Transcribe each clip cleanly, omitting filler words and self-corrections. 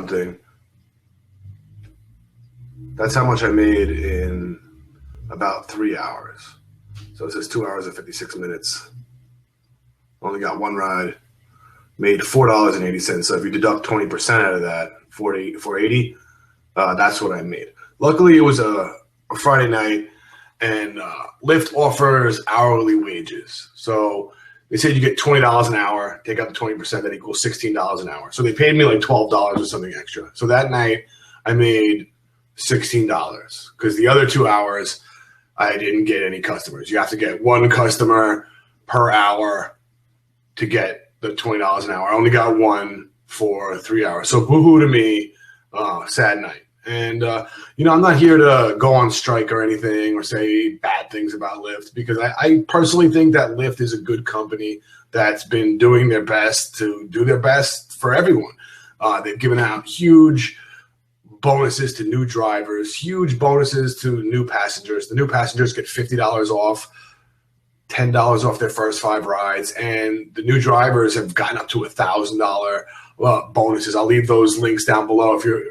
something. That's how much I made in about 3 hours. So it says 2 hours and 56 minutes. Only got one ride. Made $4.80. So if you deduct 20% out of that, $4.80, that's what I made. Luckily, it was a Friday night, and Lyft offers hourly wages. So they said you get $20 an hour, take out the 20%, that equals $16 an hour. So they paid me like $12 or something extra. So that night, I made $16 because the other 2 hours, I didn't get any customers. You have to get one customer per hour to get the $20 an hour. I only got one for 3 hours. So boo-hoo to me, sad night. And, I'm not here to go on strike or anything or say bad things about Lyft because I personally think that Lyft is a good company that's been doing their best to do their best for everyone. They've given out huge bonuses to new drivers, huge bonuses to new passengers. The new passengers get $50 off, $10 off their first 5 rides, and the new drivers have gotten up to $1,000 bonuses. I'll leave those links down below if you're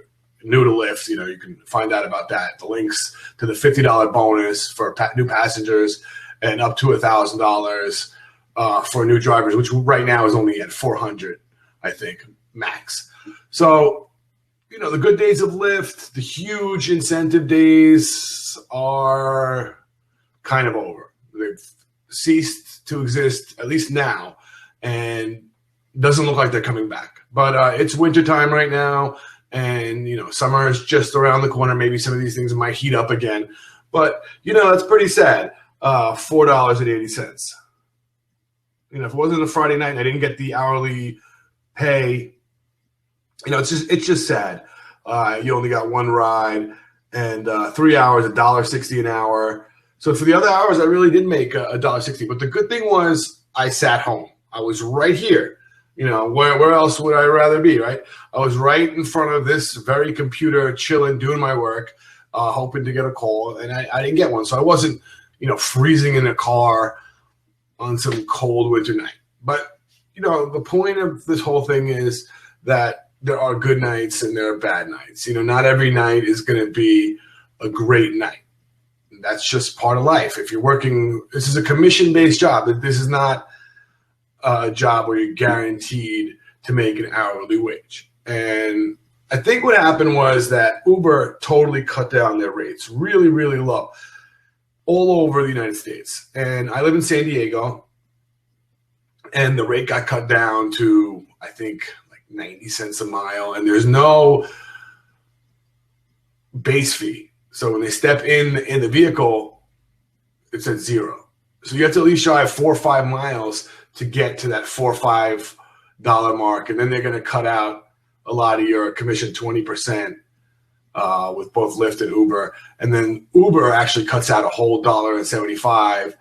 new to Lyft. You can find out about that. The links to the $50 bonus for new passengers and up to $1,000 for new drivers, which right now is only at $400, I think, max. So, the good days of Lyft, the huge incentive days are kind of over. They've ceased to exist, at least now, and doesn't look like they're coming back. But it's wintertime right now, and, summer is just around the corner. Maybe some of these things might heat up again. But, it's pretty sad. $4.80. If it wasn't a Friday night and I didn't get the hourly pay, it's just sad. You only got one ride and 3 hours, $1.60 an hour. So for the other hours, I really did make $1.60. But the good thing was I sat home. I was right here. Where else would I rather be, right? I was right in front of this very computer, chilling, doing my work, hoping to get a call, and I didn't get one. So I wasn't, freezing in a car on some cold winter night. But, the point of this whole thing is that there are good nights and there are bad nights. Not every night is going to be a great night. That's just part of life. If you're working, this is a commission-based job. This is not a job where you're guaranteed to make an hourly wage. And I think what happened was that Uber totally cut down their rates really, really low all over the United States. And I live in San Diego, and the rate got cut down to, I think, 90 cents a mile, and there's no base fee. So when they step in the vehicle, it's at $0. So you have to at least drive 4 or 5 miles to get to that $4 or $5 mark, and then they're going to cut out a lot of your commission, 20%, with both Lyft and Uber. And then Uber actually cuts out a whole $1.75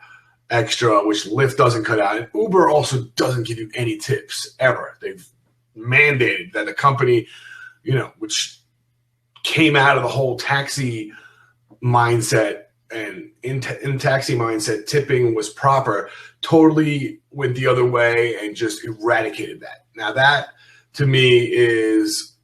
extra, which Lyft doesn't cut out. And Uber also doesn't give you any tips ever. They've mandated that the company, which came out of the whole taxi mindset, and in taxi mindset, tipping was proper, totally went the other way and just eradicated that. Now that, to me, is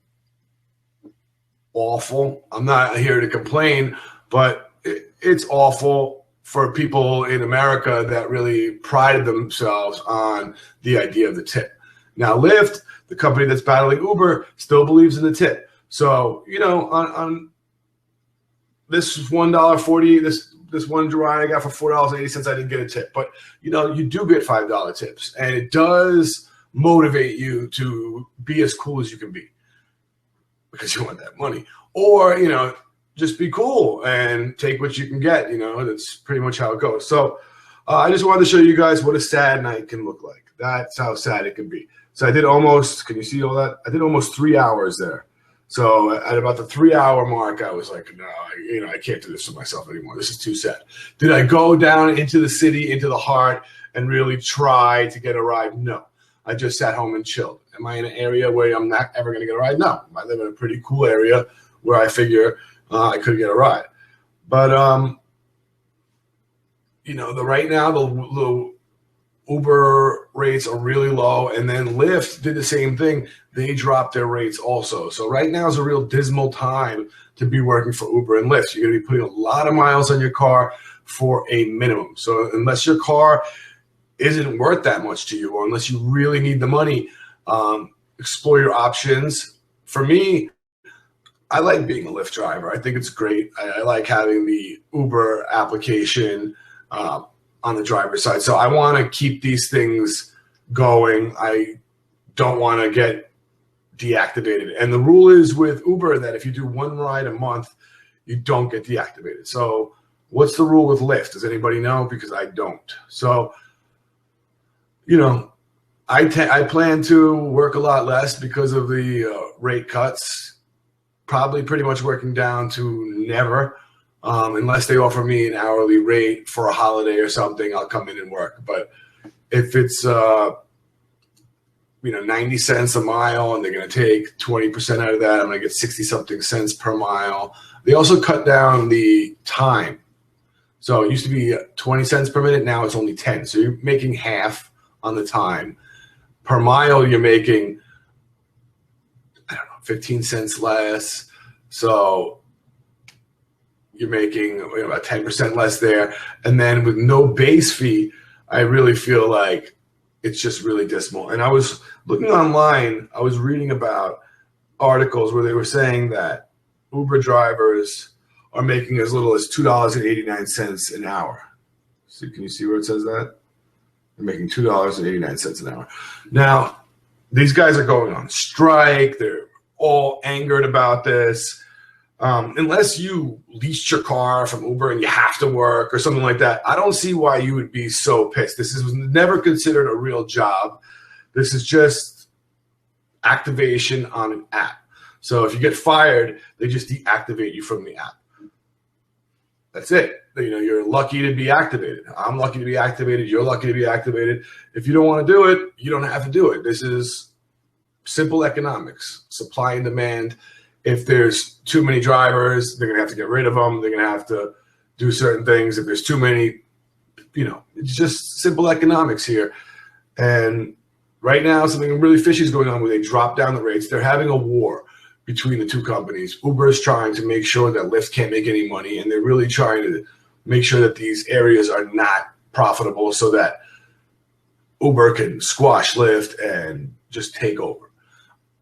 awful. I'm not here to complain, but it's awful for people in America that really prided themselves on the idea of the tip. Now, Lyft, the company that's battling Uber, still believes in the tip. So, on this $1.40, this one ride I got for $4.80, I didn't get a tip. But, you do get $5 tips. And it does motivate you to be as cool as you can be because you want that money. Or, just be cool and take what you can get. That's pretty much how it goes. So I just wanted to show you guys what a sad night can look like. That's how sad it can be. So I did almost, can you see all that? I did almost 3 hours there. So at about the 3 hour mark, I was like, no, I can't do this to myself anymore. This is too sad. Did I go down into the city, into the heart, and really try to get a ride? No. I just sat home and chilled. Am I in an area where I'm not ever going to get a ride? No. I live in a pretty cool area where I figure I could get a ride. But, right now, the Uber rates are really low, and then Lyft did the same thing. They dropped their rates also. So right now is a real dismal time to be working for Uber and Lyft. You're going to be putting a lot of miles on your car for a minimum. So unless your car isn't worth that much to you, or unless you really need the money, explore your options. For me, I like being a Lyft driver. I think it's great. I like having the Uber application on the driver's side. So I want to keep these things going. I don't want to get deactivated. And the rule is with Uber that if you do one ride a month, you don't get deactivated. So what's the rule with Lyft? Does anybody know? Because I don't. So, you know, I plan to work a lot less because of the rate cuts, probably pretty much working down to never. Unless they offer me an hourly rate for a holiday or something, I'll come in and work. But if it's 90 cents a mile and they're going to take 20% out of that, I'm going to get 60 something cents per mile. They also cut down the time. So it used to be 20 cents per minute. Now it's only 10. So you're making half on the time. Per mile, you're making, 15 cents less. So you're making about 10% less there. And then with no base fee, I really feel like it's just really dismal. And I was looking online, I was reading about articles where they were saying that Uber drivers are making as little as $2.89 an hour. So can you see where it says that? They're making $2.89 an hour. Now, these guys are going on strike. They're all angered about this. Unless you leased your car from Uber and you have to work or something like that, I don't see why you would be so pissed. This was never considered a real job. This is just activation on an app. So if you get fired, they just deactivate you from the app. That's it. You're lucky to be activated. I'm lucky to be activated. You're lucky to be activated. If you don't want to do it, you don't have to do it. This is simple economics, supply and demand. If there's too many drivers, they're going to have to get rid of them. They're going to have to do certain things. If there's too many, it's just simple economics here. And right now, something really fishy is going on where they drop down the rates. They're having a war between the two companies. Uber is trying to make sure that Lyft can't make any money, and they're really trying to make sure that these areas are not profitable so that Uber can squash Lyft and just take over.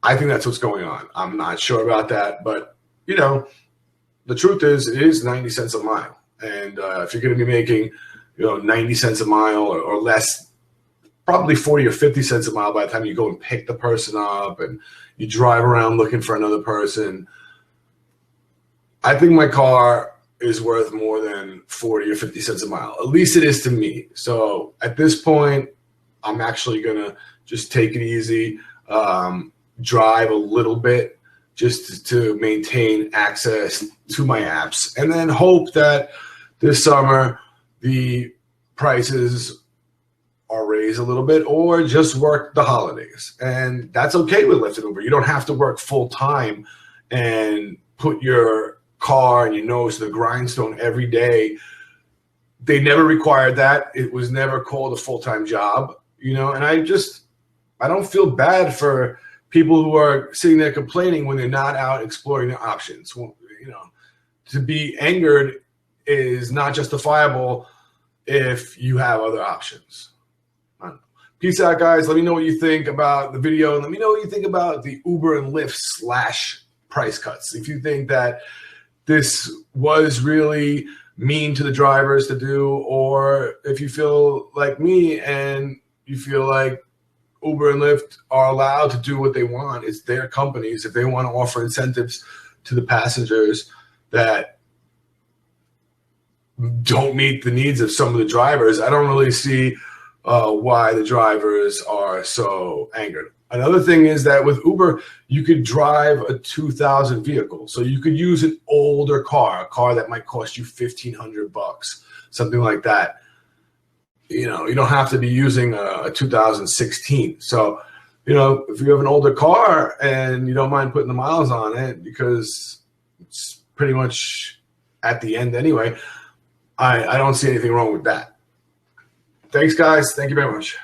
I think that's what's going on. I'm not sure about that, but the truth is, it is 90 cents a mile, and if you're going to be making 90 cents a mile or less, probably 40 or 50 cents a mile by the time you go and pick the person up and you drive around looking for another person. I think my car is worth more than 40 or 50 cents a mile. At least it is to me. So at this point, I'm actually going to just take it easy. Drive a little bit just to maintain access to my apps, and then hope that this summer the prices are raised a little bit or just work the holidays. And that's okay with Lyft and Uber. You don't have to work full time and put your car and your nose to the grindstone every day. They never required that. It was never called a full-time job, and I don't feel bad for people who are sitting there complaining when they're not out exploring their options. To be angered is not justifiable if you have other options. I don't know. Peace out, guys. Let me know what you think about the video, and let me know what you think about the Uber and Lyft / price cuts. If you think that this was really mean to the drivers to do, or if you feel like me and you feel like Uber and Lyft are allowed to do what they want. It's their companies. If they want to offer incentives to the passengers that don't meet the needs of some of the drivers, I don't really see why the drivers are so angered. Another thing is that with Uber, you could drive a 2000 vehicle. So you could use an older car, a car that might cost you $1,500, something like that. You don't have to be using a 2016. So, if you have an older car and you don't mind putting the miles on it because it's pretty much at the end anyway, I don't see anything wrong with that. Thanks, guys. Thank you very much.